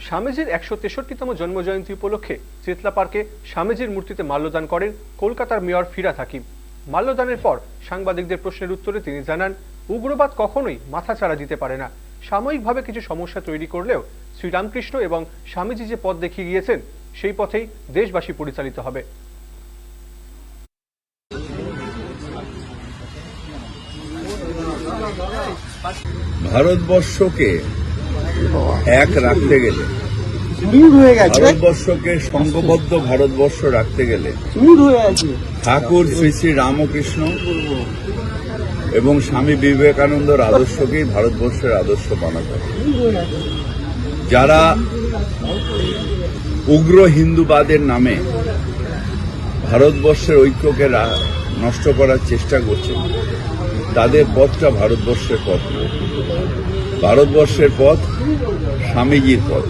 স্বামীজির ১৬৩তম জন্মজয়ন্তী উপলক্ষে চিতলা পার্কে স্বামীজির মূর্তিতে মাল্যদান করেন কলকাতার মেয়র ফিরহাদ হাকিম। মাল্যদানের পর সাংবাদিকদের প্রশ্নের উত্তরে তিনি জানান, উগ্রবাদ কখনোই মাথাচাড়া দিতে পারে না। সাময়িকভাবে কিছু সমস্যা তৈরি করলেও শ্রীরামকৃষ্ণ এবং স্বামীজি যে পথ দেখিয়ে গিয়েছেন সেই পথেই দেশবাসী পরিচালিত হবে। ভারতবর্ষকে এক রাখতে গেলে, ভারতবর্ষকে সংঘবদ্ধ ভারতবর্ষ রাখতে গেলে ঠাকুর শ্রী শ্রী রামকৃষ্ণ এবং স্বামী বিবেকানন্দর আদর্শকেই ভারতবর্ষের আদর্শ বানাতে হবে। যারা উগ্র হিন্দুবাদের নামে ভারতবর্ষের ঐক্যকে নষ্ট করার চেষ্টা করছেন, তাদের পথটা ভারতবর্ষের পথ নয়। ভারতবর্ষের পথ স্বামীজির পথ,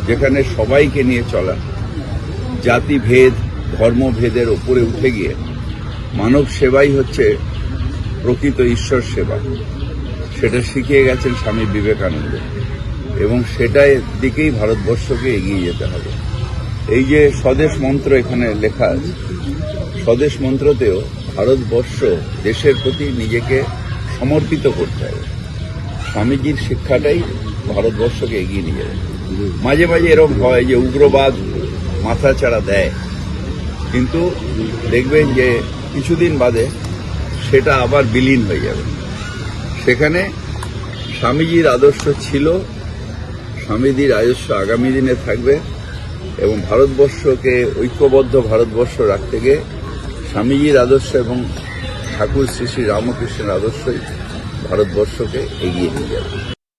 যেখানে সবাইকে নিয়ে চলা, জাতিভেদ ধর্মভেদের ওপরে উঠে গিয়ে মানব সেবাই হচ্ছে প্রকৃত ঈশ্বর সেবা। সেটা শিখিয়ে গেছেন স্বামী বিবেকানন্দ এবং সেটার দিকেই ভারতবর্ষকে এগিয়ে যেতে হবে। এই যে স্বদেশ মন্ত্র এখানে লেখা আছে, স্বদেশ মন্ত্রতেও ভারতবর্ষ দেশের প্রতি নিজেকে সমর্পিত করতে হবে। স্বামীজির শিক্ষাটাই ভারতবর্ষকে এগিয়ে নিয়ে যাবে। মাঝে মাঝে এরকম হয় যে উগ্রবাদ মাথাচাড়া দেয়, কিন্তু দেখবেন যে কিছুদিন বাদে সেটা আবার বিলীন হয়ে যাবে। সেখানে স্বামীজির আদর্শ ছিল, স্বামীজির আদর্শ আগামী দিনে থাকবে এবং ভারতবর্ষকে ঐক্যবদ্ধ ভারতবর্ষ রাখতে গিয়ে স্বামীজির আদর্শ এবং ঠাকুর শ্রী শ্রী রামকৃষ্ণের আদর্শই ভারতবর্ষকে এগিয়ে নিয়ে যাবে।